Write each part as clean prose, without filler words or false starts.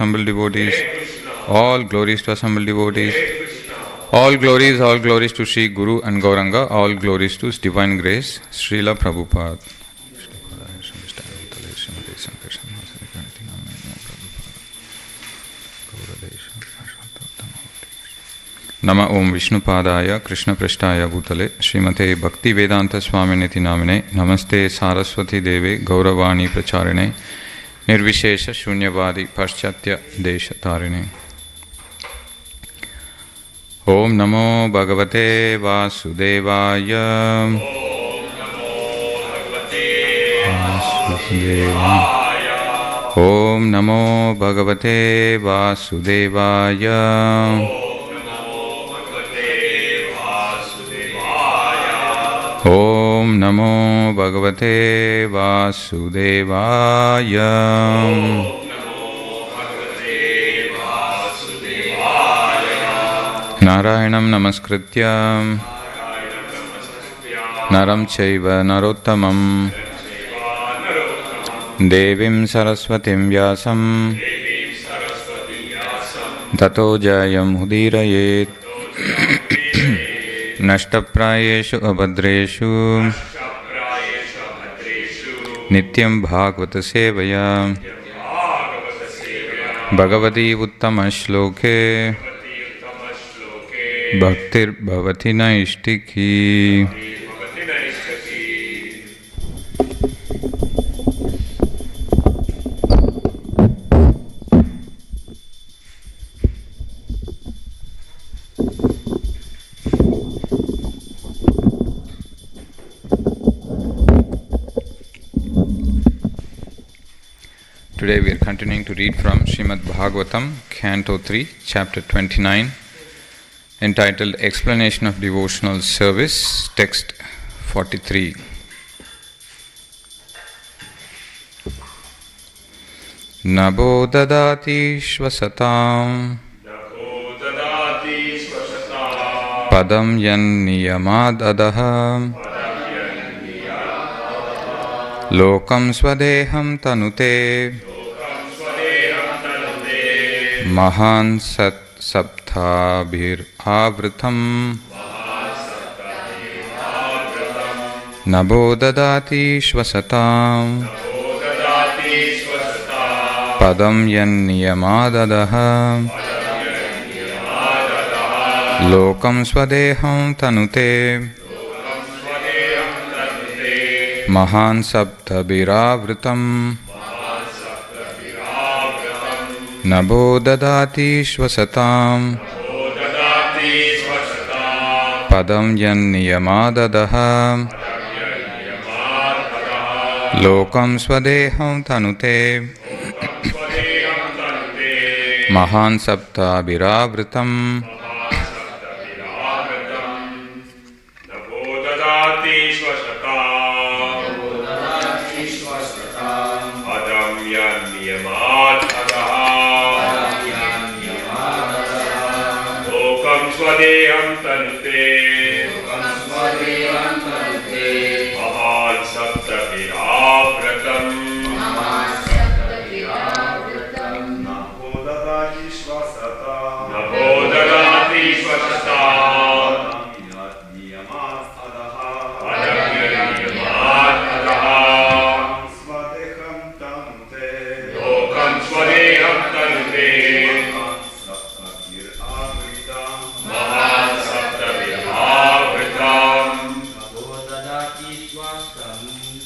assembled devotees. All glories to assembled devotees. All glories to Sri Guru and Gauranga. All glories to His Divine Grace, Srila Prabhupada. Nama Om Vishnupadaya Krishna Prishtaya Bhutale Srimate Bhakti Vedanta Swaminiti Namine Namaste Saraswati Deve Gauravani Pracharine Nirvishesha Shunyavadi Paschatya Desha Tarine. Om Namo Bhagavate Vasudevaya. Om Namo Bhagavate Vasudevaya. Om Namo Bhagavate Vasudevaya. Narayanam Namaskritya Naram Chaiva Narottamam Devim Saraswatim Vyasam Tato Jayam Udirayet Nashtaprayeshu abhadreshu Nityam Bhagavata Sevaya Bhagavati Uttama Shloke Bhaktir Bhavati Naishtiki. Today we are continuing to read from Srimad Bhagavatam, Canto 3, Chapter 29, entitled Explanation of Devotional Service, Text 43. Nabo dadati shvasatam padam yan niyamad adaham lokam swadeham tanute mahan sat sapthabhir avritam nabo dadati shvasatam padam yan niyamadadaha lokam swadeham tanute mahan saptabhiravritam nabo dadati shvasatam padam yan niyamadadaha lokam swadeham tanute mahan saptabhiravritam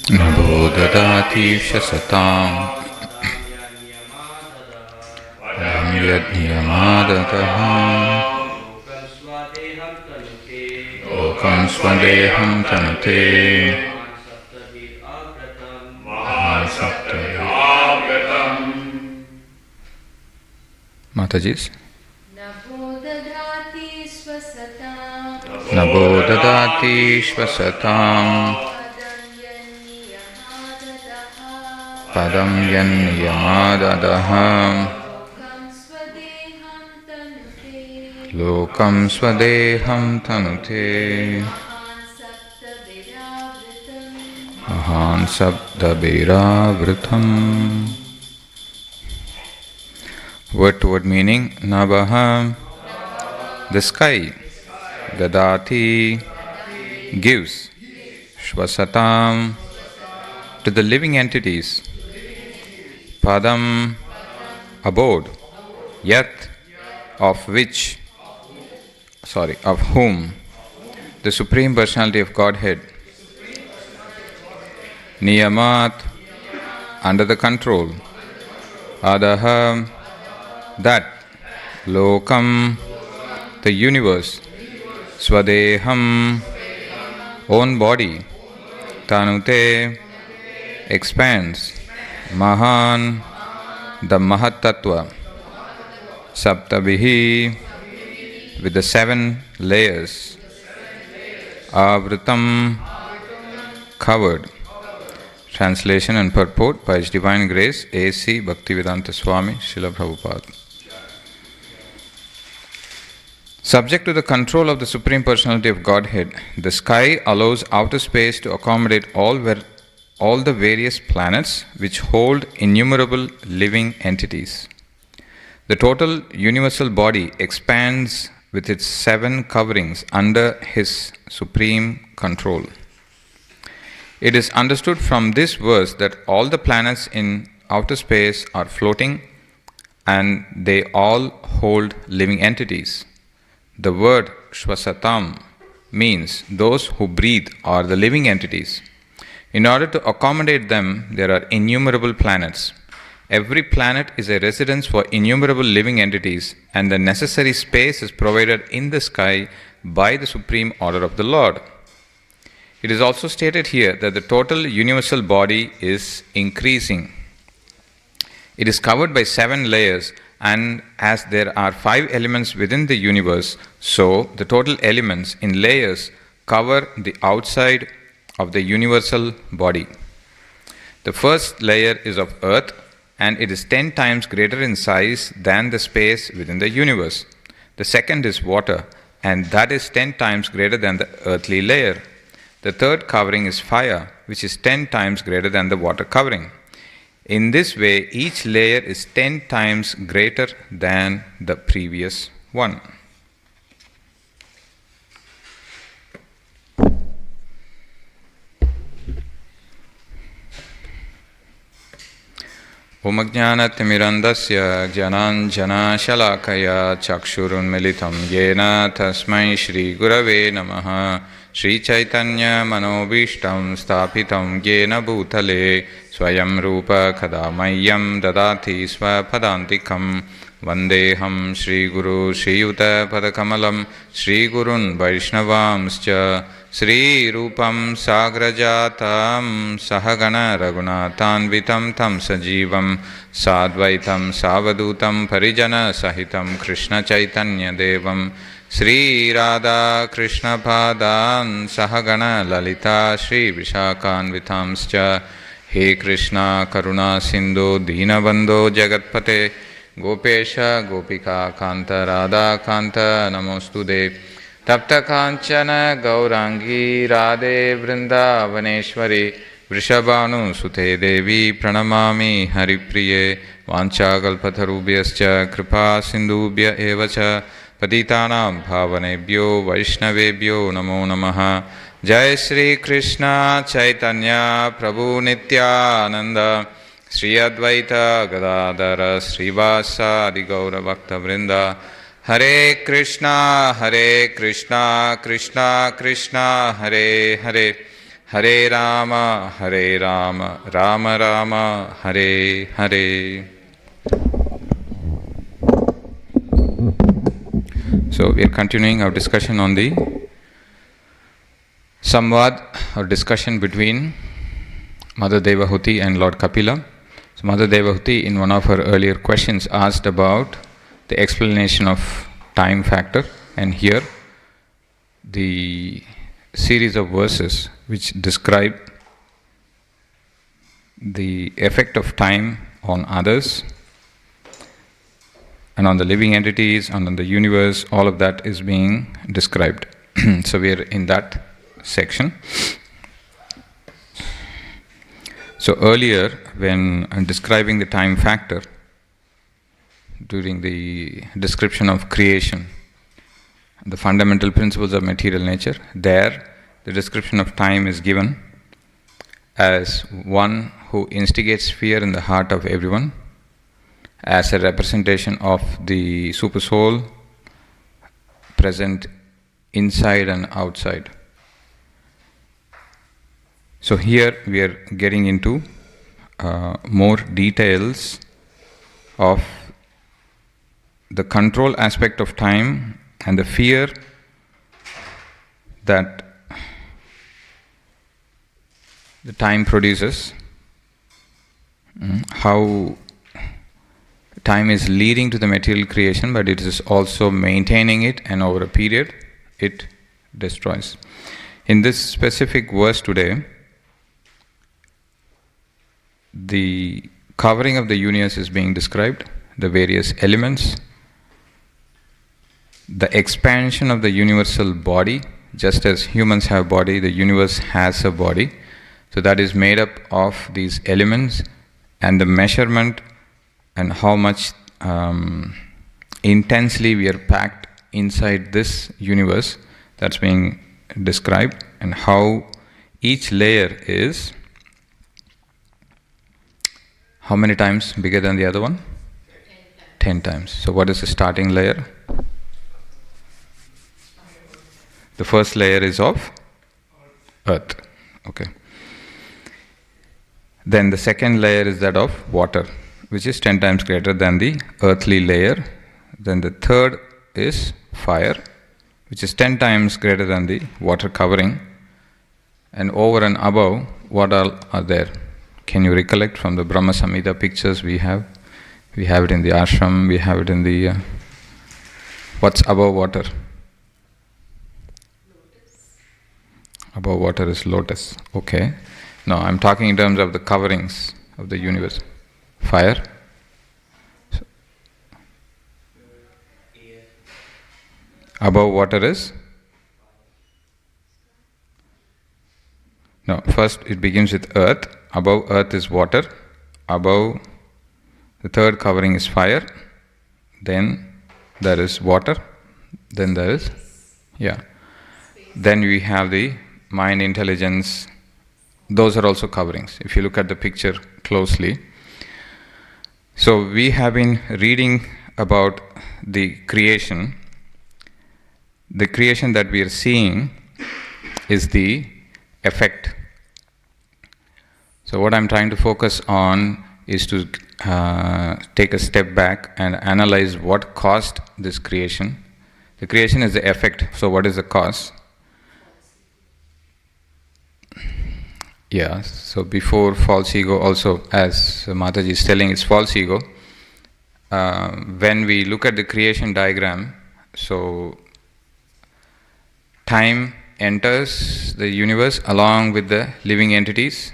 Nabo dadati shasatam yad niyamadataha lokam swadeham tanute Matajis. Nabo dadati shvasatam padam yan niyamadadaha lokam swadeham tanute mahan sabdabhiravritam. Word to word meaning. Nabaham, the sky. Dadati, gives. Shvasatam, to the living entities. Padam, abode. Yat, of whom, the Supreme Personality of Godhead. Niyamat, under the control. Adaha, that. Lokam, the universe. Swadeham, own body. Tanute, expands. Mahan, the Mahat Tattva. Saptabihi, with the 7 layers. Avritam, covered. Translation and purport by His Divine Grace A.C. Bhaktivedanta Swami Srila Prabhupada. Subject to the control of the Supreme Personality of Godhead, the sky allows outer space to accommodate all the various planets which hold innumerable living entities. The total universal body expands with its 7 coverings under His supreme control. It is understood from this verse that all the planets in outer space are floating and they all hold living entities. The word Shvasatam means those who breathe are the living entities. In order to accommodate them, there are innumerable planets. Every planet is a residence for innumerable living entities, and the necessary space is provided in the sky by the supreme order of the Lord. It is also stated here that the total universal body is increasing. It is covered by 7 layers, and as there are 5 elements within the universe, so the total elements in layers cover the outside of the universal body. The first layer is of earth, and it is 10 times greater in size than the space within the universe. The second is water, and that is 10 times greater than the earthly layer. The third covering is fire, which is 10 times greater than the water covering. In this way, each layer is 10 times greater than the previous one. Om Ajnanatimirandasya Jnananjana Shalakaya Chakshurunmilitam Yena Tasmai Shri Gurave Namaha Shri Chaitanya Manobishtam Stapitam Yena Bhutale Swayam Rupa Kadamayam Dadati Swapadantikam Vandeham Shri Guru Shri Yuta Padakamalam Shri Gurun Vaishnavamscha Sri Rupam Sagrajatam Sahagana Raghunatanvitam Tam Sajivam Sadvaitam Savadutam Parijana Sahitam Krishna Chaitanya Devam Sri Radha Krishna Padan Sahagana Lalita Sri Vishakhanvitamscha He Krishna Karuna Sindhu Dinabandho Jagatpate Gopesha Gopika Kanta Radha Kanta Namostude Tapta Kanchana Gaurangi Radhe Vrindavaneshwari Vrishabhanu Sute Devi Pranamami Haripriye Vanchakalpatharubhyascha Kripa Sindhubhya Evacha Patitanam Bhavanebhyo Vaishnavebhyo Namo Namaha Jai Shri Krishna Chaitanya Prabhu Nityananda Sri Advaita Gadadhara Srivasa Adi Gaura Bhakta Vrinda Hare Krishna Krishna Krishna Hare Hare Hare Rama Rama Rama Hare Hare. So we are continuing our discussion on the Samvad or discussion between Mother Devahuti and Lord Kapila. So Mother Devahuti in one of her earlier questions asked about the explanation of time factor, and here the series of verses which describe the effect of time on others and on the living entities and on the universe, all of that is being described. So we are in that section. So earlier when describing the time factor, during the description of creation, the fundamental principles of material nature. There, the description of time is given as one who instigates fear in the heart of everyone, as a representation of the super soul present inside and outside. So here we are getting into more details of the control aspect of time and the fear that the time produces, how time is leading to the material creation, but it is also maintaining it, and over a period it destroys. In this specific verse today, the covering of the universe is being described, the various elements, the expansion of the universal body. Just as humans have body, the universe has a body. So that is made up of these elements, and the measurement and how much intensely we are packed inside this universe, that's being described, and how each layer is how many times bigger than the other one? 10 times. So what is the starting layer? The first layer is of earth. Okay. Then the second layer is that of water, which is 10 times greater than the earthly layer. Then the third is fire, which is 10 times greater than the water covering. And over and above, what all are there? Can you recollect from the Brahma Samhita pictures we have? We have it in the ashram, we have it in the... what's above water? Lotus. Above water is lotus. Okay. No, I'm talking in terms of the coverings of the universe. Fire. Above water is? No, first it begins with earth. Above earth is water. Above the third covering is fire. Then there is water. Then there is, Then we have the mind, intelligence. Those are also coverings, if you look at the picture closely. So we have been reading about the creation. The creation that we are seeing is the effect. So what I'm trying to focus on is to take a step back and analyze what caused this creation. The creation is the effect. So what is the cause? Yeah, so before false ego also, as Mataji is telling, it's false ego. When we look at the creation diagram, so time enters the universe along with the living entities,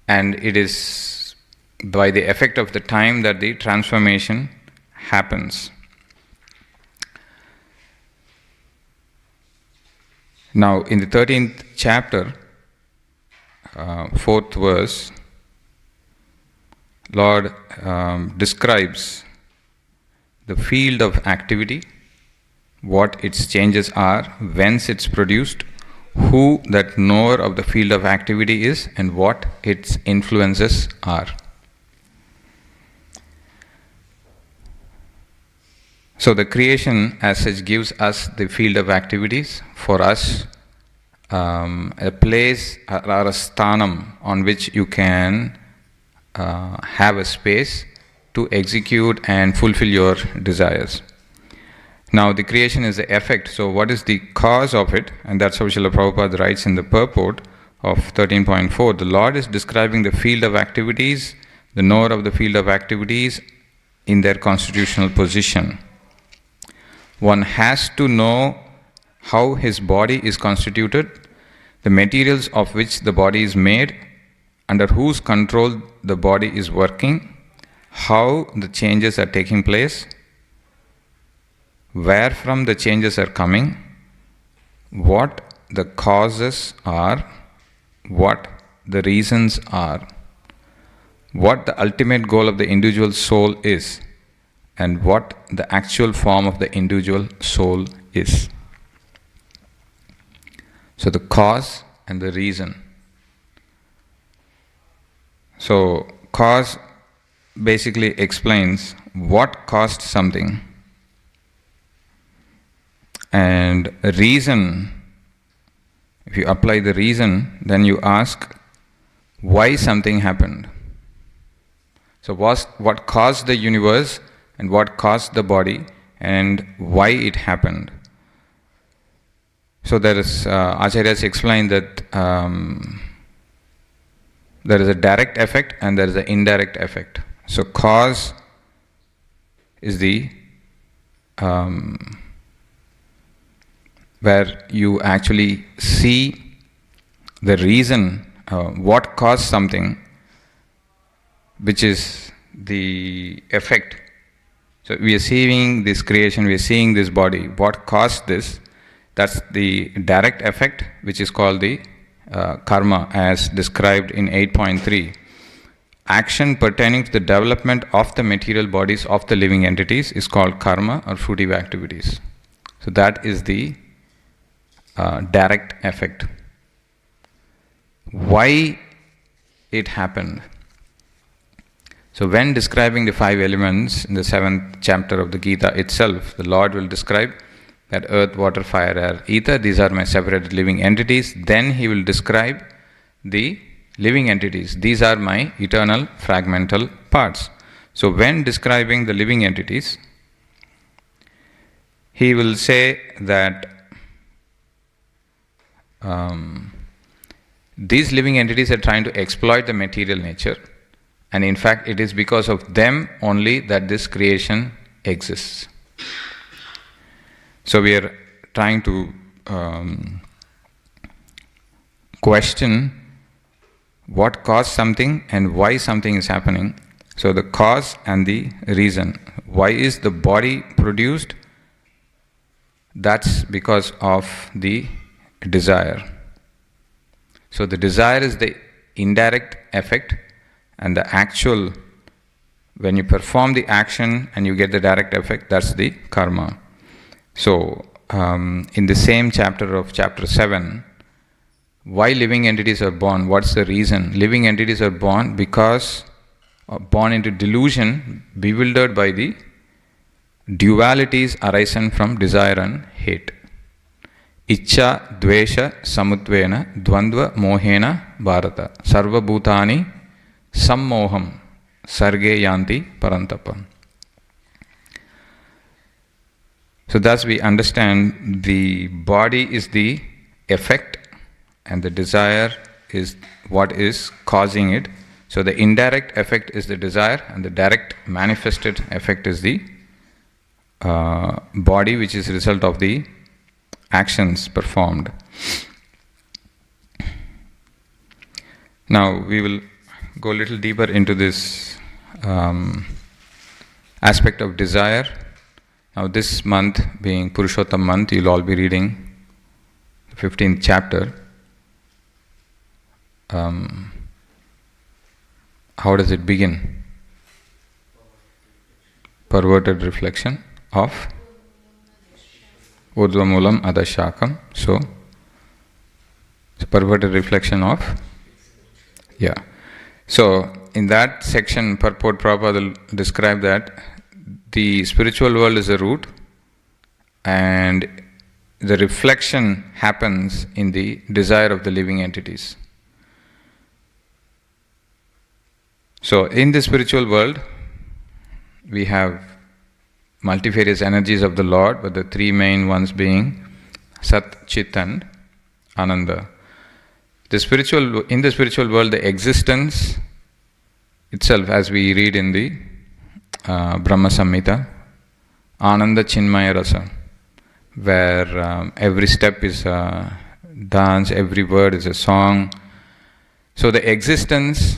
and it is by the effect of the time that the transformation happens. Now, in the 13th chapter, 4th verse, Lord describes the field of activity, what its changes are, whence it's produced, who that knower of the field of activity is, and what its influences are. So the creation as such gives us the field of activities for us, a place or a sthanam on which you can have a space to execute and fulfill your desires. Now the creation is the effect, so what is the cause of it? And that's how Srila Prabhupada writes in the purport of 13.4. The Lord is describing the field of activities, the knower of the field of activities in their constitutional position. One has to know how his body is constituted, the materials of which the body is made, under whose control the body is working, how the changes are taking place, where from the changes are coming, what the causes are, what the reasons are. what the ultimate goal of the individual soul is and what the actual form of the individual soul is. So the cause and the reason. So cause basically explains what caused something, and reason, if you apply the reason, then you ask why something happened. So what caused the universe and what caused the body and why it happened. So there is, Acharyas explained that there is a direct effect and there is an indirect effect. So cause is the where you actually see the reason, what caused something, which is the effect. So we are seeing this creation, we are seeing this body. What caused this? That's the direct effect, which is called the karma, as described in 8.3. Action pertaining to the development of the material bodies of the living entities is called karma or fruitive activities. So that is the direct effect. Why it happened? So when describing the 5 elements in the 7th chapter of the Gita itself, the Lord will describe that earth, water, fire, air, ether, these are my separated living entities. Then he will describe the living entities. These are my eternal fragmental parts. So when describing the living entities, he will say that these living entities are trying to exploit the material nature, and in fact it is because of them only that this creation exists. So we are trying to question what caused something and why something is happening. So the cause and the reason. Why is the body produced? That's because of the desire. So the desire is the indirect effect, and the actual, when you perform the action and you get the direct effect, that's the karma. So in the same chapter of chapter 7, why living entities are born? What's the reason? Living entities are born because born into delusion, bewildered by the dualities arisen from desire and hate. Ichcha, dvesha, samutvena, dvandva, mohena, bharata. Sarva bhutani, sammoham, sarge yanti, parantapa. So thus we understand the body is the effect and the desire is what is causing it. So the indirect effect is the desire and the direct manifested effect is the body, which is a result of the actions performed. Now we will go a little deeper into this aspect of desire. Now this month being Purushottam month, you'll all be reading the 15th chapter. How does it begin? Perverted reflection of Urdhvamulam Adashakam. So perverted reflection of, yeah. So in that section, Purport Prabhupada will describe that the spiritual world is a root and the reflection happens in the desire of the living entities. So in the spiritual world, we have multifarious energies of the Lord, but the 3 main ones being Sat, Chit and Ananda. In the spiritual world, the existence itself, as we read in the Brahma Samhita, Ananda Chinmaya Rasa, where every step is a dance, every word is a song. So the existence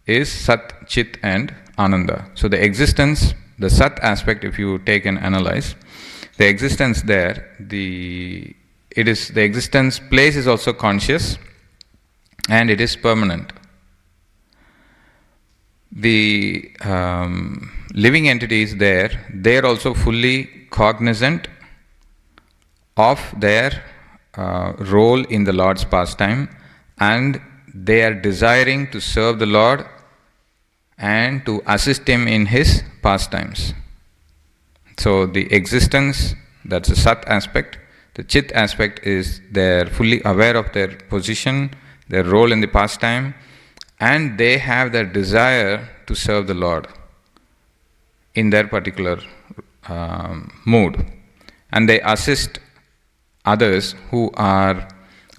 is Sat, Chit and Ananda. So the existence, the Sat aspect, if you take and analyze, the existence there, the existence place is also conscious and it is permanent. the living entities there, they are also fully cognizant of their role in the Lord's pastime, and they are desiring to serve the Lord and to assist Him in His pastimes. So the existence, that's the Sat aspect. The Chit aspect is they're fully aware of their position, their role in the pastime, and they have their desire to serve the Lord in their particular mood. And they assist others who are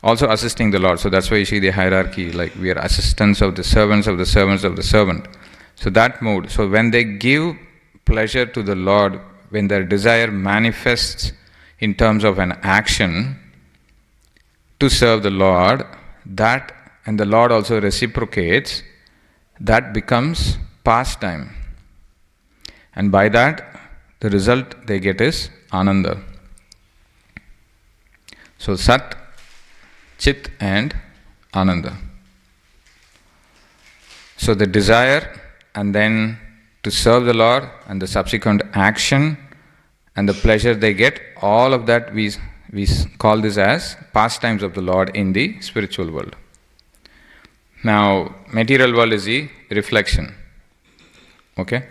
also assisting the Lord. So that's why you see the hierarchy, like we are assistants of the servants of the servants of the servant. So that mode. So when they give pleasure to the Lord, when their desire manifests in terms of an action to serve the Lord, that, and the Lord also reciprocates, that becomes pastime. And by that, the result they get is Ananda. So Sat, Chit and Ananda. So the desire and then to serve the Lord and the subsequent action and the pleasure they get, all of that we call this as pastimes of the Lord in the spiritual world. Now, material world is the reflection. Okay?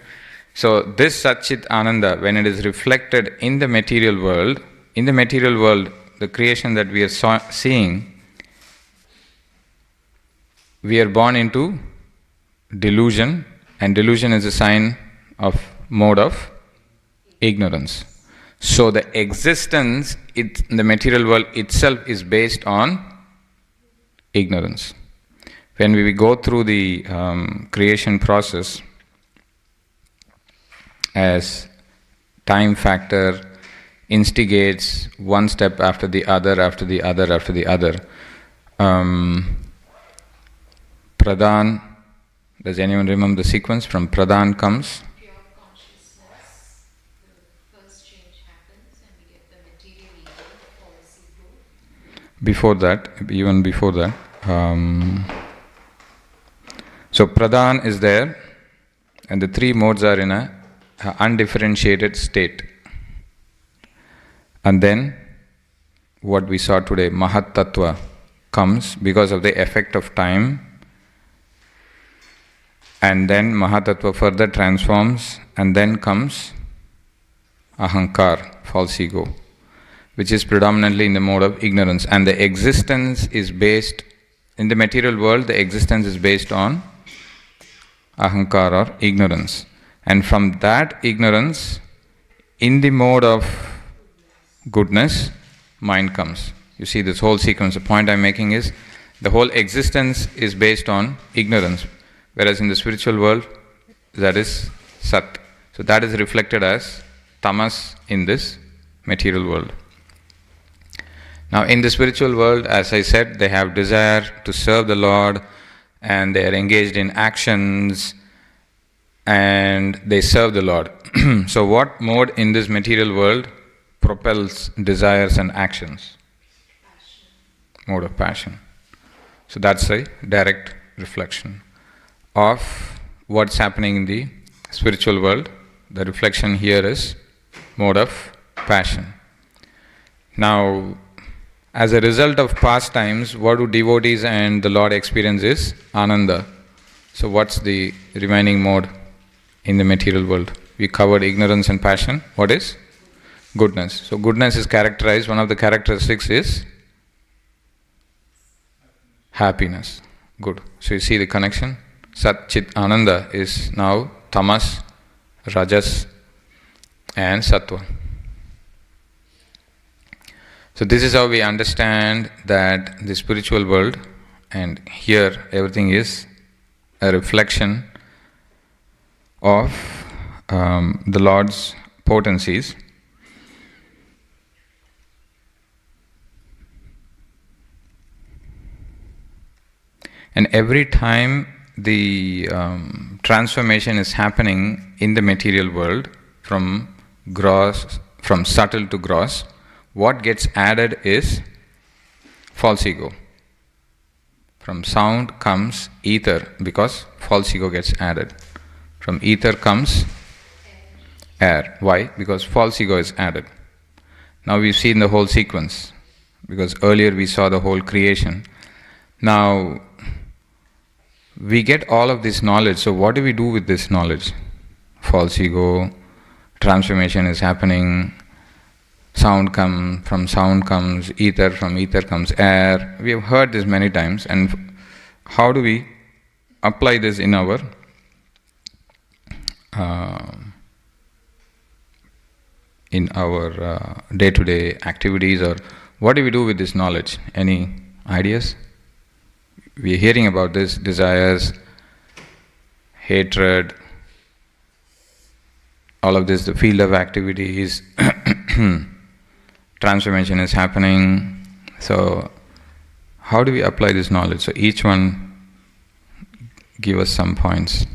So this Sat Chit Ananda, when it is reflected in the material world, the creation that we are seeing, we are born into delusion, and delusion is a sign of mode of ignorance. So the existence in the material world itself is based on ignorance. When we go through the creation process, as time factor instigates one step after the other, after the other, after the other. Pradhan, does anyone remember the sequence? From Pradhan comes pure consciousness, the first change happens and we get the material ego, policy growth. Before that, even before that. So Pradhan is there, and the three modes are in a undifferentiated state. And then what we saw today, Mahat Tattva, comes because of the effect of time, and then Mahat Tattva further transforms, and then comes Ahankar, false ego, which is predominantly in the mode of ignorance. And the existence is based, in the material world, the existence is based on Ahankar or ignorance. And from that ignorance, in the mode of goodness, mind comes. You see this whole sequence. The point I'm making is, the whole existence is based on ignorance, whereas in the spiritual world, that is Sat. So that is reflected as Tamas in this material world. Now in the spiritual world, as I said, they have desire to serve the Lord, and they are engaged in actions, and they serve the Lord. So what mode in this material world propels desires and actions? Passion. Mode of passion. So that's a direct reflection of what's happening in the spiritual world. The reflection here is mode of passion. Now, as a result of pastimes, what do devotees and the Lord experience is Ananda. So what's the remaining mode in the material world? We covered ignorance and passion. What is? Goodness. So goodness is characterized, one of the characteristics is happiness. Good. So you see the connection? Sat Chit Ananda is now Tamas, Rajas and Sattva. So this is how we understand that the spiritual world, and here everything is a reflection of the Lord's potencies. And every time the transformation is happening in the material world, from subtle to gross, what gets added is false ego. From sound comes ether, because false ego gets added. From ether comes air. Why? Because false ego is added. Now we've seen the whole sequence, because earlier we saw the whole creation. Now we get all of this knowledge, so what do we do with this knowledge? False ego, transformation is happening, from sound comes ether, from ether comes air. We have heard this many times, and how do we apply this in our day-to-day activities, or what do we do with this knowledge? Any ideas? We are hearing about this: desires, hatred, all of this, the field of activities, transformation is happening. So how do we apply this knowledge? So each one give us some points.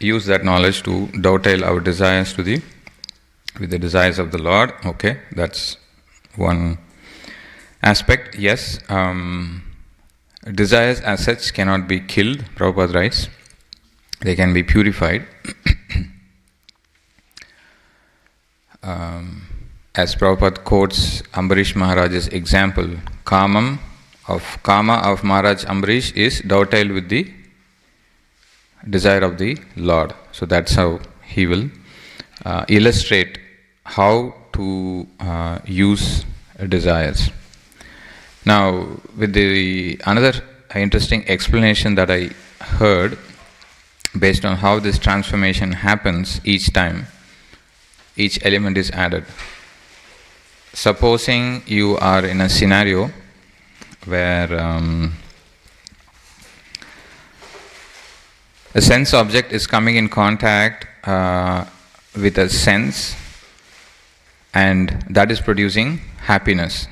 Use that knowledge to dovetail our desires with the desires of the Lord. Okay, that's one aspect. Yes, desires as such cannot be killed, Prabhupada writes. They can be purified. As Prabhupada quotes Ambarish Maharaj's example, kama of Maharaj Ambarish is dovetailed with the desire of the Lord. So that's how he will illustrate how to use desires. Now, with the another interesting explanation that I heard, based on how this transformation happens each time, each element is added. Supposing you are in a scenario where a sense object is coming in contact with a sense, and that is producing happiness.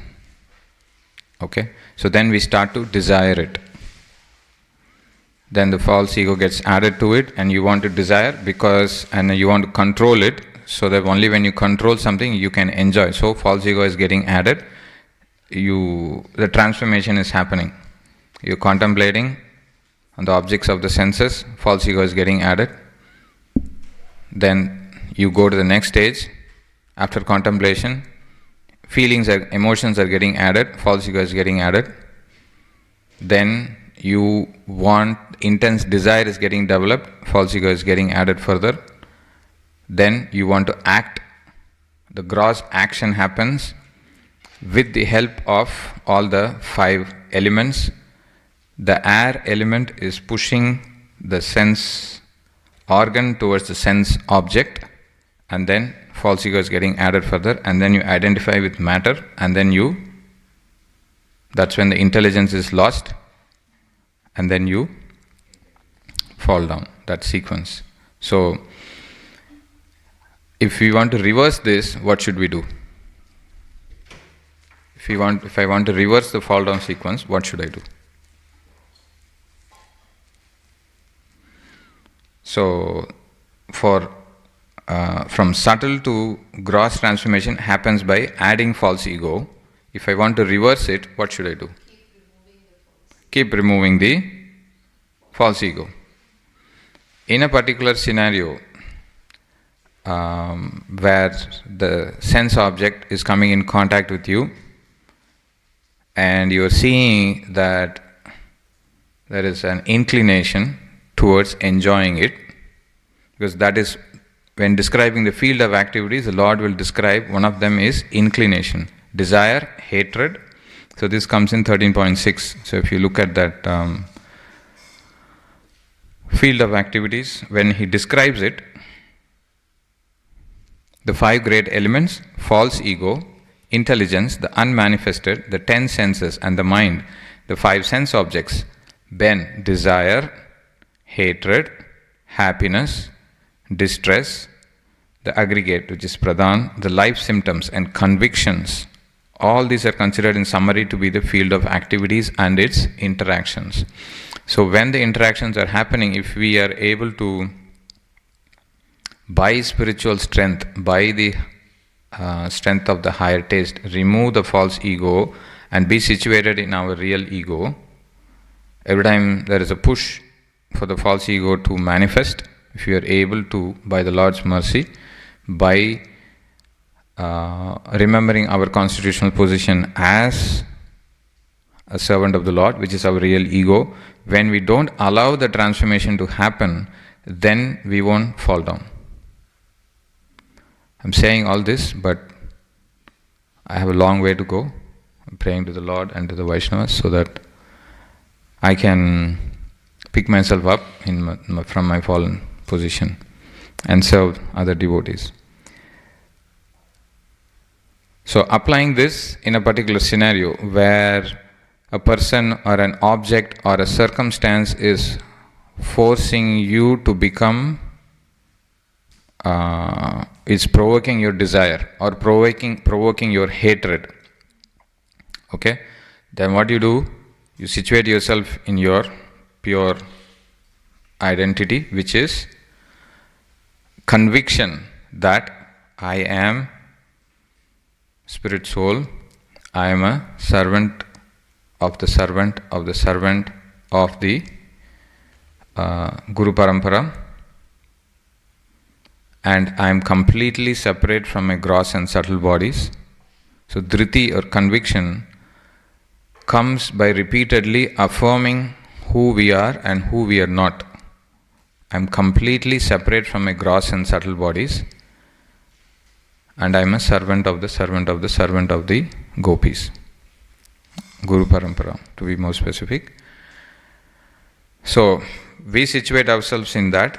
Okay, so then we start to desire it. Then the false ego gets added to it, and you want to desire and you want to control it, so that only when you control something you can enjoy. So false ego is getting added. The transformation is happening. You're contemplating on the objects of the senses, false ego is getting added. Then you go to the next stage. After contemplation, emotions are getting added, false ego is getting added. Then you want, intense desire is getting developed, false ego is getting added further. Then you want to act, the gross action happens with the help of all the 5 elements. The air element is pushing the sense organ towards the sense object, and then false ego is getting added further, and then you identify with matter, and then that's when the intelligence is lost, and then you fall down, that sequence. So if we want to reverse this, what should we do? If I want to reverse the fall down sequence, what should I do? So from subtle to gross transformation happens by adding false ego. If I want to reverse it, what should I do? Keep removing the false ego. In a particular scenario where the sense object is coming in contact with you, and you are seeing that there is an inclination towards enjoying it, because that is, when describing the field of activities, the Lord will describe one of them is inclination, desire, hatred. So this comes in 13.6. So if you look at that field of activities, when he describes it, the 5 great elements: false ego, intelligence, the unmanifested, the 10 senses, and the mind, the 5 sense objects, then desire, hatred, happiness, distress, the aggregate, which is pradhan, the life symptoms and convictions. All these are considered in summary to be the field of activities and its interactions. So when the interactions are happening, if we are able to, by spiritual strength, by the strength of the higher taste, remove the false ego and be situated in our real ego. Every time there is a push for the false ego to manifest, if you are able to, by the Lord's mercy, by remembering our constitutional position as a servant of the Lord, which is our real ego, when we don't allow the transformation to happen, then we won't fall down. I'm saying all this, but I have a long way to go. I'm praying to the Lord and to the Vaishnavas so that I can pick myself up from my fallen position and serve other devotees. So applying this in a particular scenario where a person or an object or a circumstance is forcing you to become, is provoking your desire or provoking your hatred. Okay? Then what you do? You situate yourself in your pure identity, which is conviction that I am spirit soul, I am a servant of the servant of the servant of the Guru Parampara, and I am completely separate from my gross and subtle bodies. So dhriti or conviction comes by repeatedly affirming who we are and who we are not. I am completely separate from my gross and subtle bodies, and I am a servant of the servant of the servant of the gopis. Guru Parampara, to be more specific. So, we situate ourselves in that,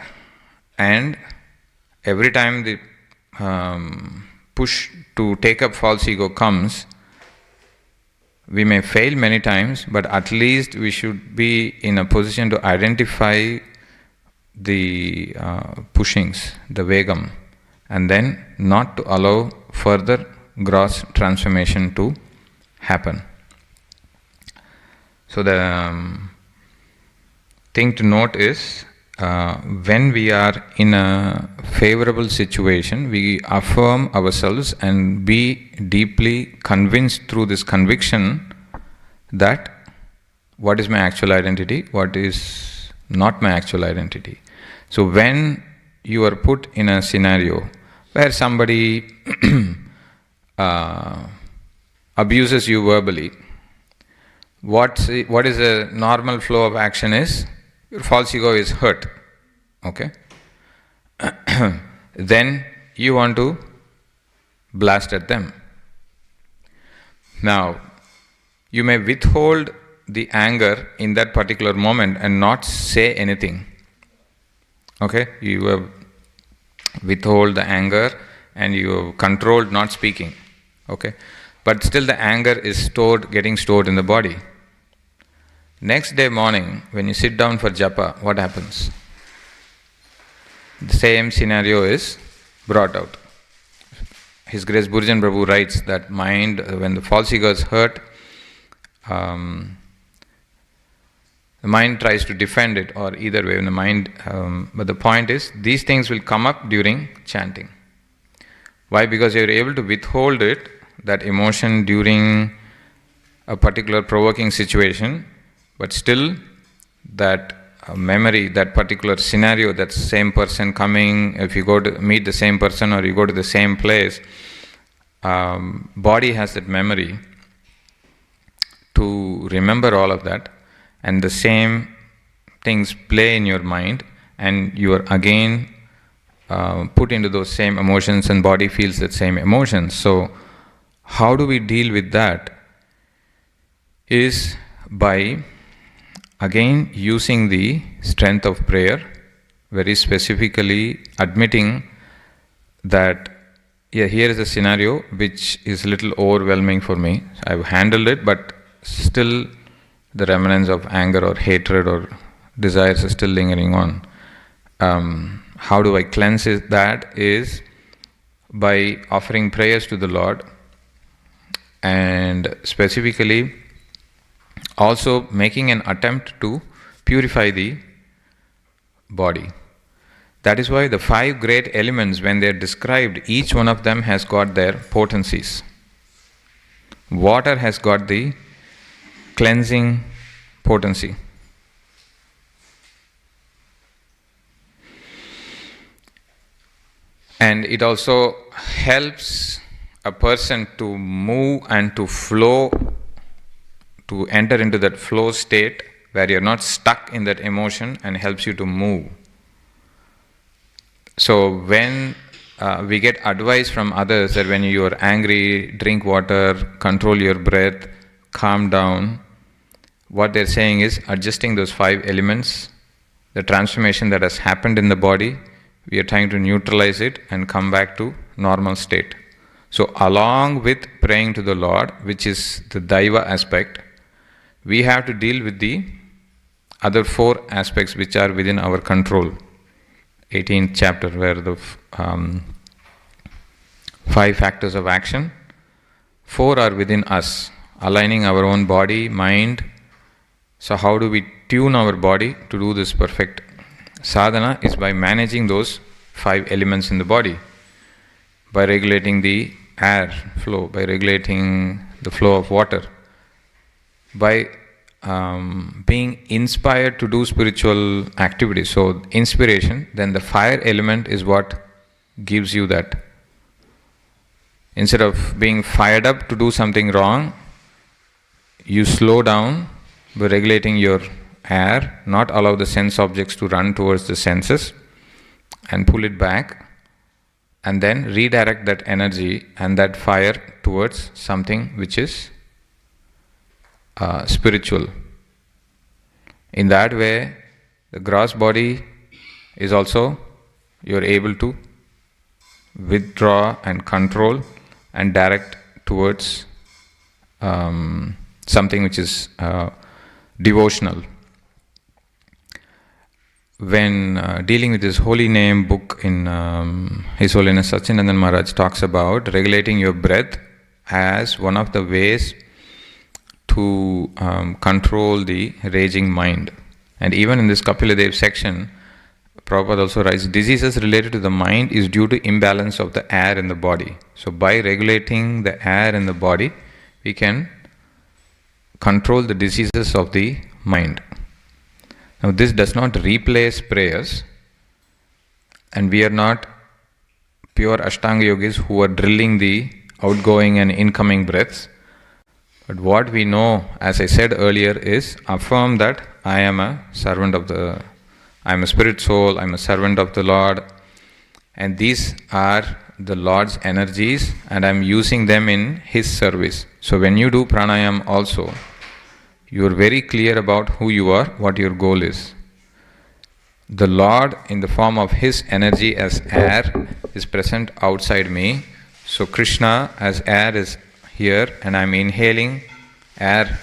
and every time the push to take up false ego comes, we may fail many times, but at least we should be in a position to identify the pushings, the vegam, and then not to allow further gross transformation to happen. So the thing to note is, when we are in a favorable situation, we affirm ourselves and be deeply convinced through this conviction that what is my actual identity, what is not my actual identity. So when you are put in a scenario where somebody abuses you verbally, what is a normal flow of action is, your false ego is hurt, okay? Then you want to blast at them. Now, you may withhold the anger in that particular moment and not say anything, okay? You have withhold the anger and you have controlled not speaking, okay? But still the anger is getting stored in the body. Next day morning, when you sit down for japa, what happens? The same scenario is brought out. His Grace Burjan Prabhu writes that mind, when the false ego is hurt, the mind tries to defend it, or either way, when the mind, but the point is, these things will come up during chanting. Why? Because you are able to withhold it, that emotion during a particular provoking situation, but still that memory, that particular scenario, that same person coming, if you go to meet the same person or you go to the same place, body has that memory to remember all of that, and the same things play in your mind, and you are again put into those same emotions, and body feels that same emotions. So how do we deal with that? Is by again using the strength of prayer, very specifically admitting that, yeah, here is a scenario which is a little overwhelming for me. I've handled it, but still the remnants of anger or hatred or desires are still lingering on. How do I cleanse it? That is by offering prayers to the Lord, and specifically also making an attempt to purify the body. That is why the 5 great elements, when they are described, each one of them has got their potencies. Water has got the cleansing potency. And it also helps a person to move and to flow, to enter into that flow state where you're not stuck in that emotion, and helps you to move. So when we get advice from others that when you are angry, drink water, control your breath, calm down, what they're saying is adjusting those 5 elements, the transformation that has happened in the body, we are trying to neutralize it and come back to normal state. So along with praying to the Lord, which is the Daiva aspect, we have to deal with the other 4 aspects which are within our control. 18th chapter, where the 5 factors of action, 4 are within us, aligning our own body, mind. So how do we tune our body to do this perfect sadhana? Is by managing those 5 elements in the body, by regulating the air flow, by regulating the flow of water, by being inspired to do spiritual activities. So inspiration, then the fire element is what gives you that. Instead of being fired up to do something wrong, you slow down by regulating your air, not allow the sense objects to run towards the senses, and pull it back, and then redirect that energy and that fire towards something which is spiritual. In that way, the gross body is also, you are able to withdraw and control and direct towards something which is devotional. When dealing with this holy name book in His Holiness Satchidananda Maharaj talks about regulating your breath as one of the ways to control the raging mind. And even in this Kapila Dev section, Prabhupada also writes, diseases related to the mind is due to imbalance of the air in the body. So by regulating the air in the body, we can control the diseases of the mind. Now this does not replace prayers, and we are not pure Ashtanga yogis who are drilling the outgoing and incoming breaths. But what we know, as I said earlier, is affirm that I am a servant of I am a spirit soul, I am a servant of the Lord, and these are the Lord's energies, and I am using them in His service. So when you do pranayam also, you are very clear about who you are, what your goal is. The Lord, in the form of His energy as air, is present outside me. So Krishna as air is here, and I am inhaling air.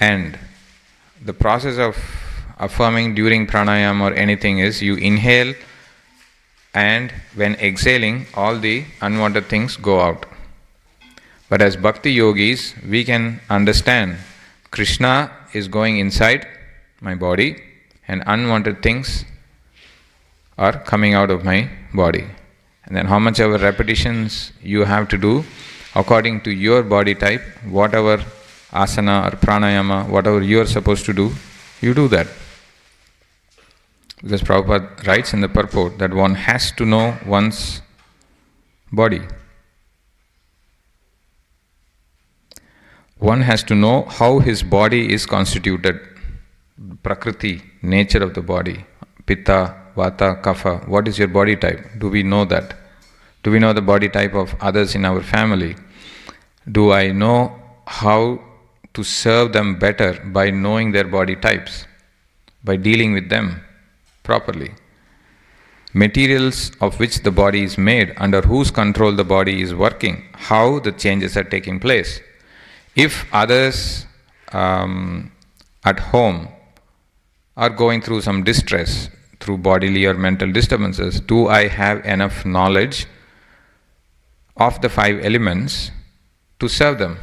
And the process of affirming during pranayam or anything is you inhale, and when exhaling, all the unwanted things go out. But as bhakti yogis, we can understand Krishna is going inside my body and unwanted things are coming out of my body. And then how much ever repetitions you have to do according to your body type, whatever asana or pranayama, whatever you are supposed to do, you do that. Because Prabhupada writes in the purport that one has to know one's body. One has to know how his body is constituted, prakriti, nature of the body, pitta, vata, kapha. What is your body type? Do we know that? Do we know the body type of others in our family? Do I know how to serve them better by knowing their body types, by dealing with them properly? Materials of which the body is made, under whose control the body is working, how the changes are taking place. If others at home are going through some distress through bodily or mental disturbances, do I have enough knowledge of the 5 elements to serve them?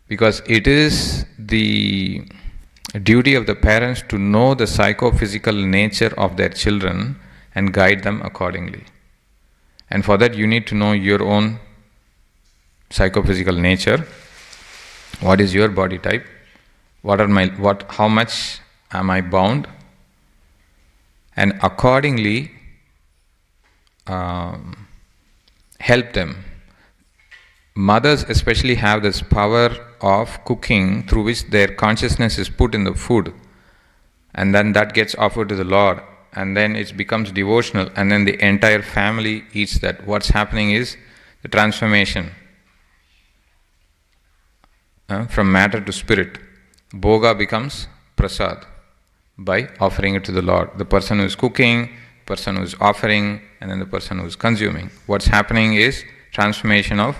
Because it is the duty of the parents to know the psychophysical nature of their children and guide them accordingly. And for that you need to know your own psychophysical nature. What is your body type? How much am I bound? And accordingly, help them. Mothers especially have this power of cooking through which their consciousness is put in the food, and then that gets offered to the Lord, and then it becomes devotional, and then the entire family eats that. What's happening is the transformation from matter to spirit. Bhoga becomes prasad by offering it to the Lord. The person who is cooking, person who is offering, and then the person who is consuming. What's happening is transformation of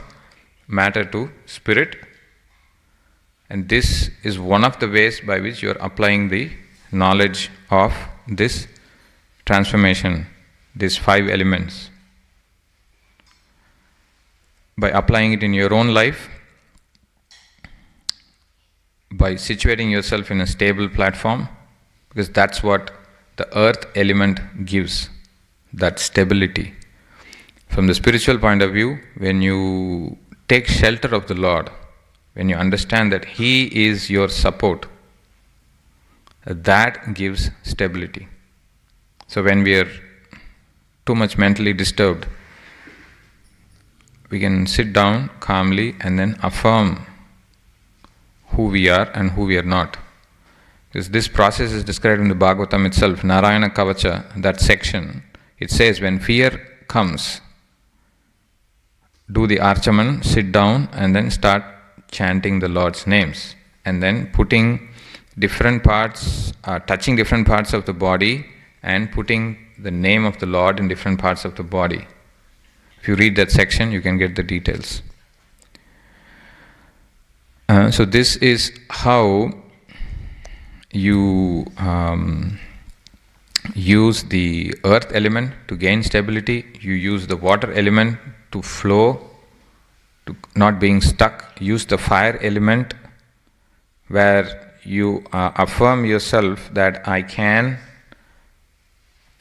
matter to spirit, and this is one of the ways by which you are applying the knowledge of this transformation, these 5 elements. By applying it in your own life, by situating yourself in a stable platform, because that's what the earth element gives, that stability. From the spiritual point of view, when you take shelter of the Lord, when you understand that He is your support, that gives stability. So when we are too much mentally disturbed, we can sit down calmly and then affirm who we are and who we are not. Because this process is described in the Bhagavatam itself, Narayana Kavacha, that section. It says when fear comes, do the archaman, sit down, and then start chanting the Lord's names, and then putting different parts, touching different parts of the body, and putting the name of the Lord in different parts of the body. If you read that section, you can get the details. So this is how you use the earth element to gain stability. You use the water element to flow, to not being stuck. Use the fire element where you affirm yourself that I can,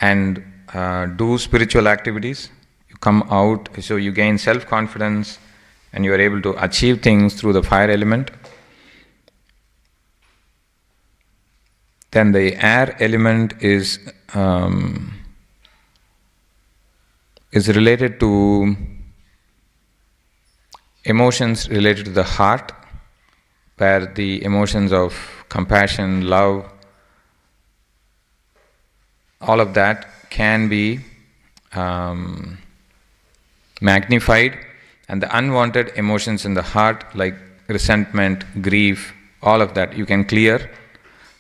and do spiritual activities. You come out, so you gain self-confidence and you are able to achieve things through the fire element. Then the air element is related to emotions related to the heart, where the emotions of compassion, love, all of that can be magnified, and the unwanted emotions in the heart like resentment, grief, all of that you can clear,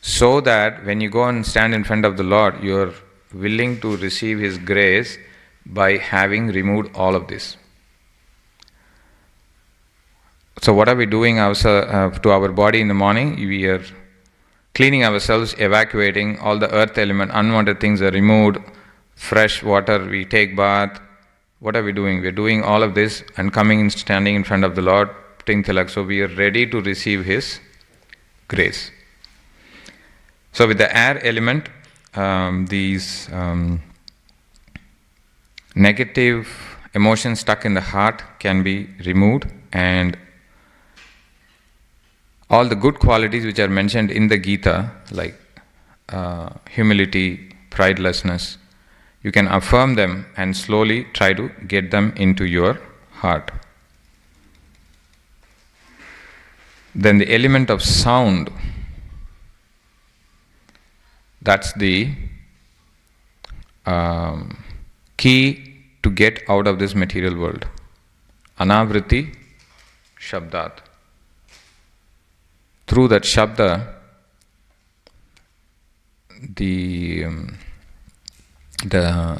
so that when you go and stand in front of the Lord, you are willing to receive His grace by having removed all of this. So what are we doing to our body in the morning? We are cleaning ourselves, evacuating all the earth element, unwanted things are removed, fresh water, we take bath. What are we doing? We are doing all of this and coming and standing in front of the Lord, putting tilak. So we are ready to receive His grace. So with the air element, these negative emotions stuck in the heart can be removed, and all the good qualities which are mentioned in the Gita, like humility, pridelessness, you can affirm them and slowly try to get them into your heart. Then the element of sound, that's the key to get out of this material world. Anavriti Shabdat. Through that Shabda, the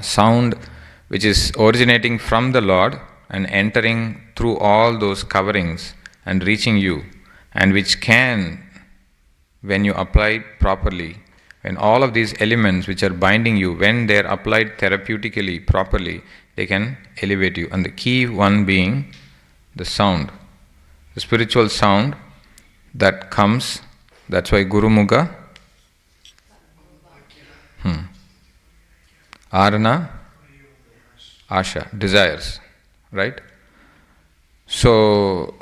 sound which is originating from the Lord and entering through all those coverings and reaching you, and which can, when you apply it properly, when all of these elements which are binding you, when they are applied therapeutically, properly, they can elevate you. And the key one being the sound, the spiritual sound that comes. That's why Guru Mukha Arana Asha, desires, right? So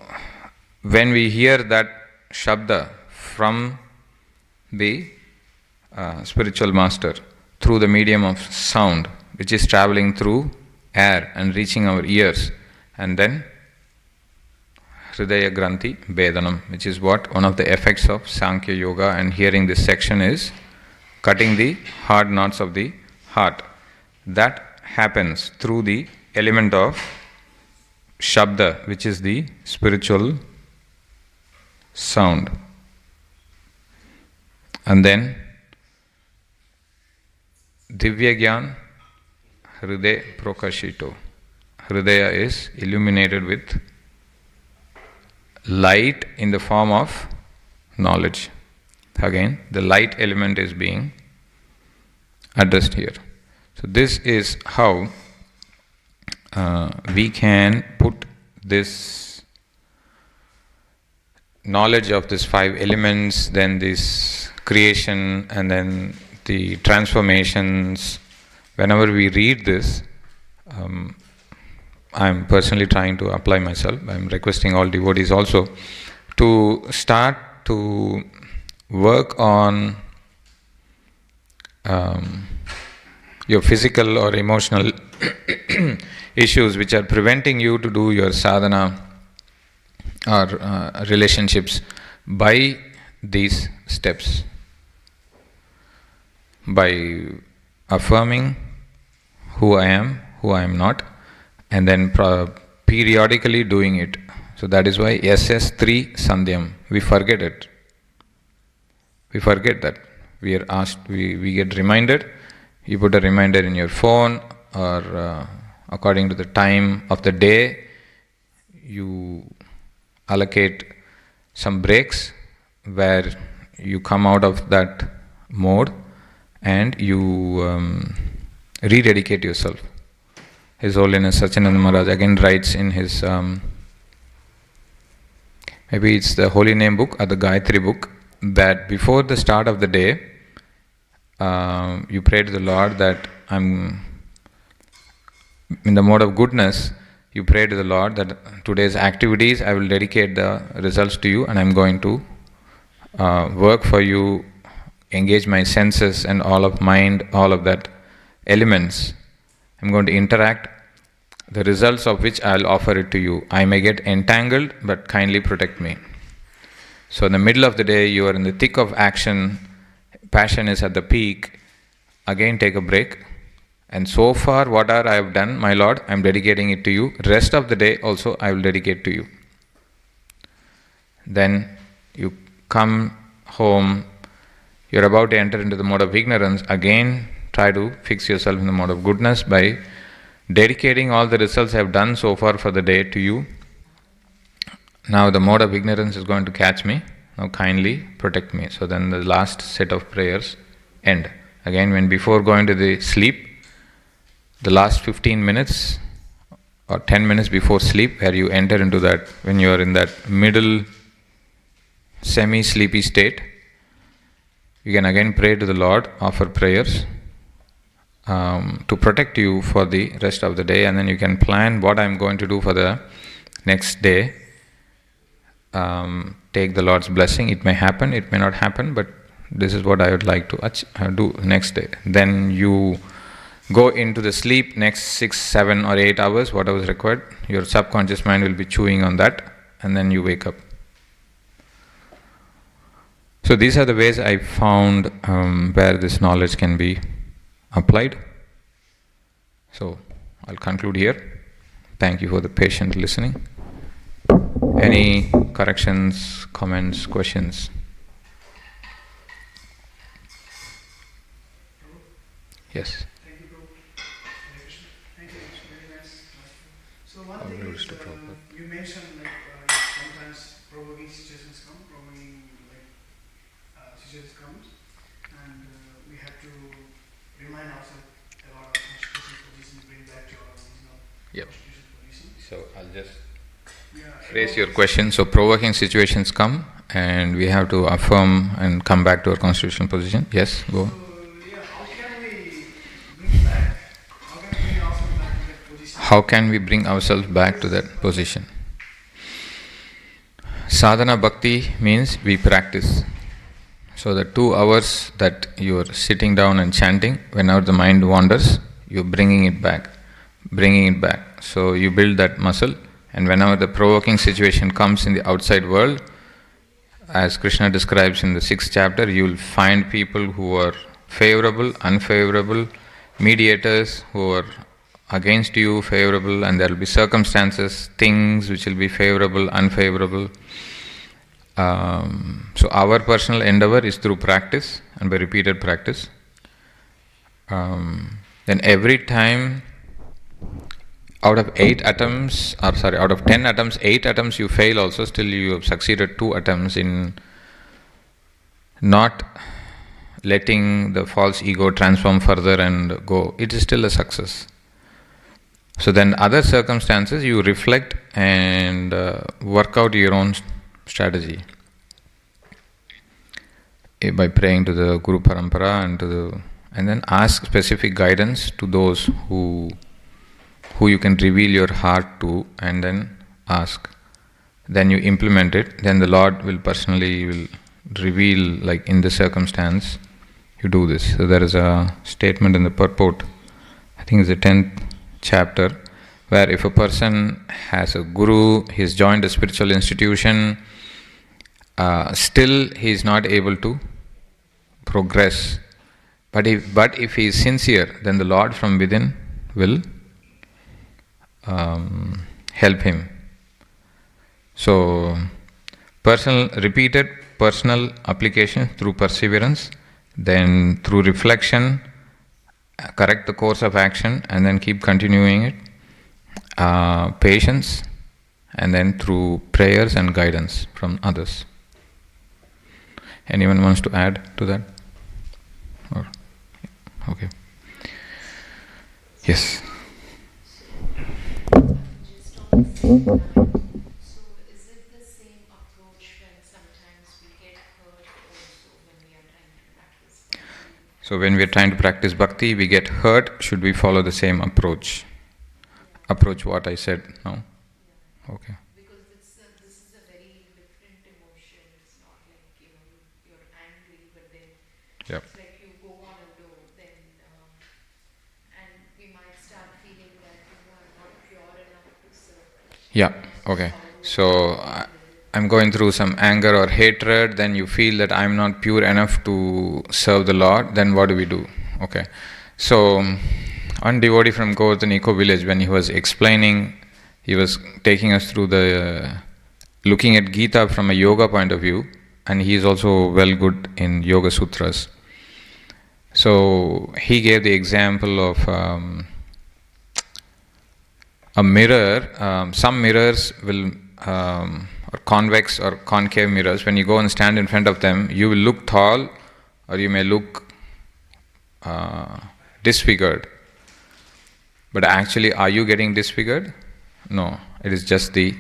when we hear that Shabda from the spiritual master through the medium of sound, which is traveling through air and reaching our ears, and then Hridaya Granthi Bedanam, which is what one of the effects of Sankhya Yoga, and hearing this section is cutting the hard knots of the heart. That happens through the element of Shabda, which is the spiritual sound. And then Divya Gyan Hriday Prokashito. Hridaya is illuminated with light in the form of knowledge. Again, the light element is being addressed here. So this is how we can put this knowledge of these 5 elements, then this creation, and then the transformations. Whenever we read this, I'm personally trying to apply myself. I'm requesting all devotees also to start to work on your physical or emotional issues which are preventing you to do your sadhana or relationships by these steps. By affirming who I am, who I am not, and then periodically doing it. So that is why SS3 Sandhyam, we forget it. We forget that. We are asked, we get reminded. You put a reminder in your phone, or according to the time of the day, you allocate some breaks where you come out of that mode and you rededicate yourself. His Holiness Sachinanda Maharaj again writes in his, maybe it's the Holy Name book or the Gayatri book, that before the start of the day, you pray to the Lord that I'm in the mode of goodness. You pray to the Lord that today's activities I will dedicate the results to you, and I'm going to work for you, engage my senses and all of mind, all of that elements. I'm going to interact, the results of which I'll offer it to you. I may get entangled, but kindly protect me. So in the middle of the day, you are in the thick of action, passion is at the peak, again take a break. And so far, whatever I have done, my Lord, I am dedicating it to you. Rest of the day also I will dedicate to you. Then you come home, you're about to enter into the mode of ignorance. Again, try to fix yourself in the mode of goodness by dedicating all the results I have done so far for the day to you. Now the mode of ignorance is going to catch me. Now kindly protect me. So then the last set of prayers end. Again, when before going to the sleep, the last 15 minutes or 10 minutes before sleep, where you enter into that, when you are in that middle semi-sleepy state, you can again pray to the Lord, offer prayers to protect you for the rest of the day, and then you can plan what I'm going to do for the next day. Take the Lord's blessing. It may happen, it may not happen, but this is what I would like to do next day. Then you go into the sleep next 6, 7 or 8 hours, whatever is required. Your subconscious mind will be chewing on that, and then you wake up. So these are the ways I found where this knowledge can be applied. So I'll conclude here. Thank you for the patient listening. Any corrections, comments, questions? Yes. Thank you, Prabhu. Hare Krishna. Thank you. It's very nice. So one thing is, you mentioned sometimes provoking situations come, situations comes, and we have to remind ourselves about our constitutional position, bring back to our original constitutional position. So I'll just phrase your question. So provoking situations come, and we have to affirm and come back to our constitutional position. Yes, go. How can we bring ourselves back to that position? How can we bring ourselves back to that position? Sadhana bhakti means we practice. So the 2 hours that you are sitting down and chanting, whenever the mind wanders, you're bringing it back. So you build that muscle, and whenever the provoking situation comes in the outside world, as Krishna describes in the 6th chapter, you will find people who are favorable, unfavorable, mediators who are against you, favorable, and there will be circumstances, things which will be favorable, unfavorable. So our personal endeavor is through practice and by repeated practice. Then every time out of 10 attempts, 8 attempts you fail also, still you have succeeded 2 attempts in not letting the false ego transform further and go. It is still a success. So then other circumstances you reflect and work out your own strategy by praying to the Guru Parampara and then ask specific guidance to those who you can reveal your heart to, and then ask. Then you implement it. Then the Lord will personally reveal, like in this circumstance, you do this. So there is a statement in the purport, I think it's the 10th chapter, where if a person has a guru, he's joined a spiritual institution, still he is not able to progress. But if he is sincere, then the Lord from within will help him. So repeated personal application through perseverance, then through reflection, correct the course of action, and then keep continuing it. Patience, and then through prayers and guidance from others. Anyone wants to add to that? Or okay. Yes. Just on the same line, so is it the same approach when sometimes we get hurt also when we are trying to practice bhakti? So when we are trying to practice bhakti, we get hurt, should we follow the same approach? Approach what I said now? Yeah. Okay. Because this is a very different emotion. It's not like, you're angry, but then Yep. it's like you go on a low, then and we might start feeling that I'm not pure enough to serve Krishna. Yeah, okay. So I'm going through some anger or hatred, then you feel that I'm not pure enough to serve the Lord, then what do we do? Okay. So one devotee from Govardhan Eco Village, when he was explaining, he was taking us through looking at Gita from a yoga point of view, and he is also well good in Yoga Sutras. So he gave the example of a mirror. Some mirrors will, or convex or concave mirrors, when you go and stand in front of them, you will look tall or you may look disfigured. But actually, are you getting disfigured? No, it is just the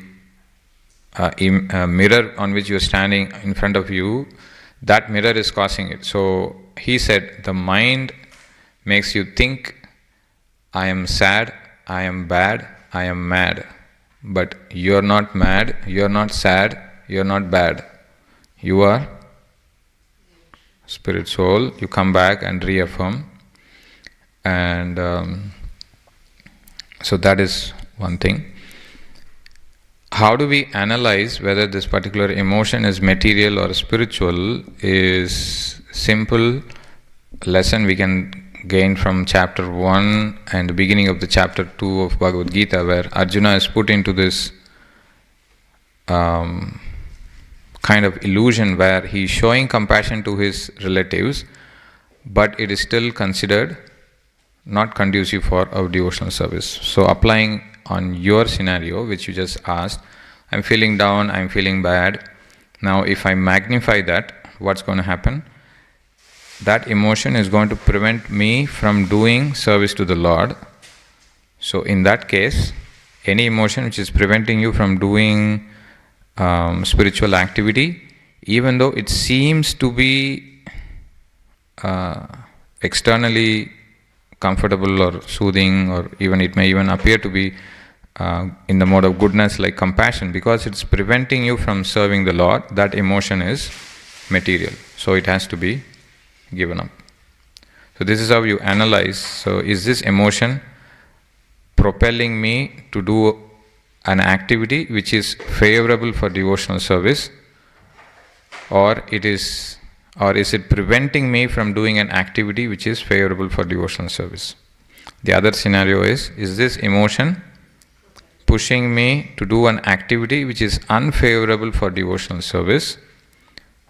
mirror on which you are standing in front of you. That mirror is causing it. So he said, the mind makes you think, I am sad, I am bad, I am mad. But you are not mad, you are not sad, you are not bad. You are spirit soul. You come back and reaffirm. And so that is one thing. How do we analyze whether this particular emotion is material or spiritual is simple lesson we can gain from chapter 1 and the beginning of the chapter 2 of Bhagavad Gita, where Arjuna is put into this kind of illusion where he is showing compassion to his relatives, but it is still considered not conducive for our devotional service. So applying on your scenario, which you just asked, I'm feeling down, I'm feeling bad. Now if I magnify that, what's going to happen? That emotion is going to prevent me from doing service to the Lord. So in that case, any emotion which is preventing you from doing spiritual activity, even though it seems to be externally comfortable or soothing, or even it may even appear to be in the mode of goodness like compassion, because it's preventing you from serving the Lord, that emotion is material. So it has to be given up. So this is how you analyze. So is this emotion propelling me to do an activity which is favorable for devotional service, or is it preventing me from doing an activity which is favorable for devotional service? The other scenario is this emotion pushing me to do an activity which is unfavorable for devotional service,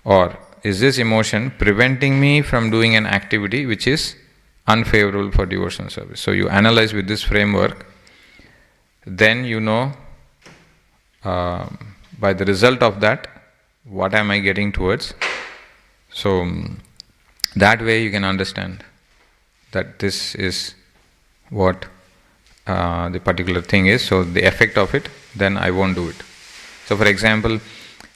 or is this emotion preventing me from doing an activity which is unfavorable for devotional service? So you analyze with this framework, then you know by the result of that, what am I getting towards? So that way you can understand that this is what the particular thing is. So the effect of it, then I won't do it. So for example,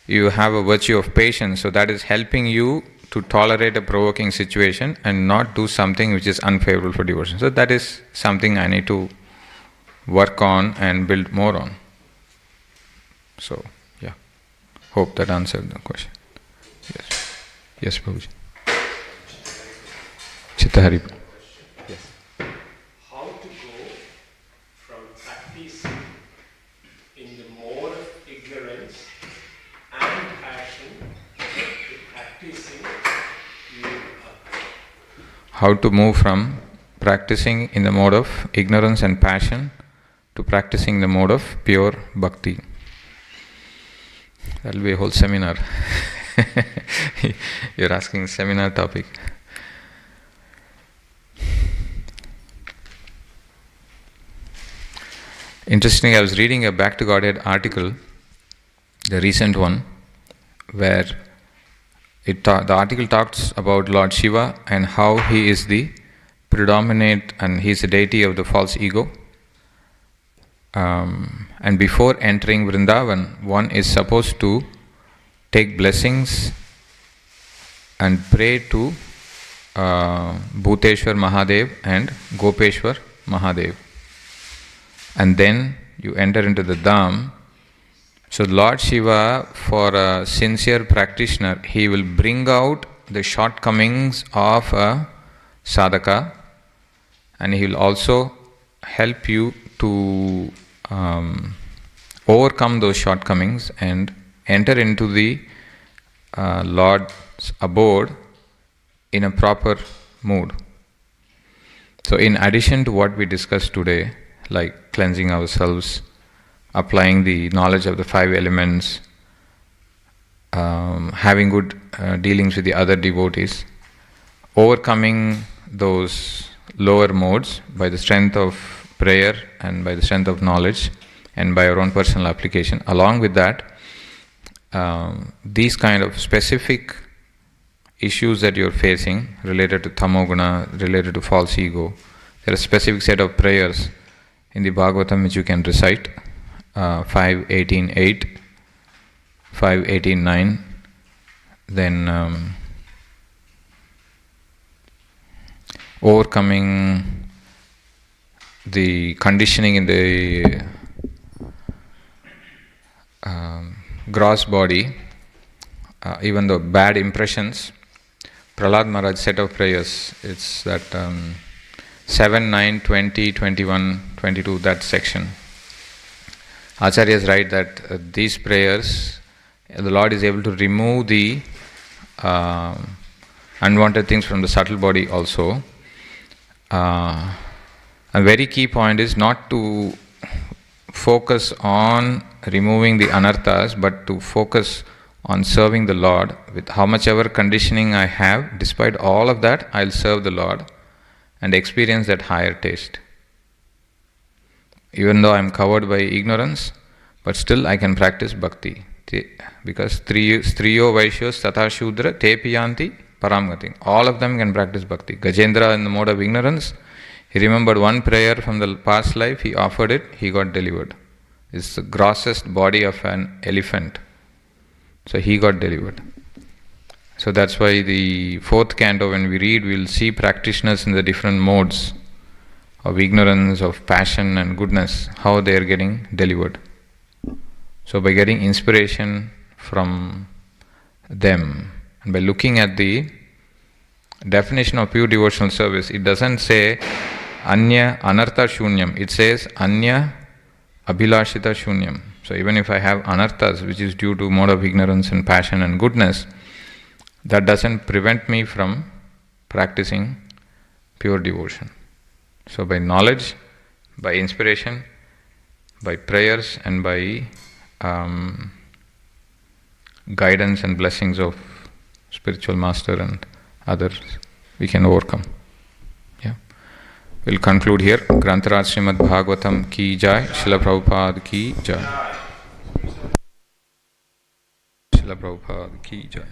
you have a virtue of patience, so that is helping you to tolerate a provoking situation and not do something which is unfavorable for devotion. So that is something I need to work on and build more on. So yeah, hope that answered the question. Yes, Prabhuji. Chittahari. Yes. How to go from practice in the mode of ignorance and passion to practicing pure bhakti? How to move from practicing in the mode of ignorance and passion to practicing the mode of pure bhakti. That will be a whole seminar. You're asking seminar topic. Interestingly, I was reading a Back to Godhead article, the recent one, where the article talks about Lord Shiva and how he is the predominant and he is the deity of the false ego. And before entering Vrindavan, one is supposed to take blessings and pray to Bhuteshwar Mahadev and Gopeshwar Mahadev. And then you enter into the Dham. So Lord Shiva, for a sincere practitioner, he will bring out the shortcomings of a sadhaka, and he will also help you to overcome those shortcomings and enter into the Lord's abode in a proper mood. So in addition to what we discussed today, like cleansing ourselves, applying the knowledge of the 5 elements, having good dealings with the other devotees, overcoming those lower modes by the strength of prayer and by the strength of knowledge and by our own personal application. Along with that, these kind of specific issues that you're facing related to tamoguna, related to false ego, there are a specific set of prayers in the Bhagavatam which you can recite, 5.18.8, 5.18.9, then overcoming the conditioning in the gross body, even the bad impressions. Prahlad Maharaj set of prayers, it's that 7, 9, 20, 21, 22, that section. Acharyas write that these prayers, the Lord is able to remove the unwanted things from the subtle body also. A very key point is not to focus on removing the anarthas, but to focus on serving the Lord with how much ever conditioning I have. Despite all of that, I'll serve the Lord and experience that higher taste. Even though I'm covered by ignorance, but still I can practice bhakti. Because striyo vaishyos tata shudra te piyanti paramgati. All of them can practice bhakti. Gajendra, in the mode of ignorance, he remembered one prayer from the past life, he offered it, he got delivered. It's the grossest body of an elephant. So he got delivered. So that's why the 4th canto, when we read, we'll see practitioners in the different modes of ignorance, of passion and goodness, how they are getting delivered. So by getting inspiration from them, and by looking at the definition of pure devotional service, it doesn't say Anya Anartha Shunyam, it says Anya Abhilashita Shunyam. So even if I have anarthas, which is due to mode of ignorance and passion and goodness, that doesn't prevent me from practicing pure devotion. So by knowledge, by inspiration, by prayers and by guidance and blessings of spiritual master and others, we can overcome. Yeah. We'll conclude here. Grantaraj Srimad Bhagavatam ki jai, Srila Prabhupada ki jai. Srila Prabhupada ki jai.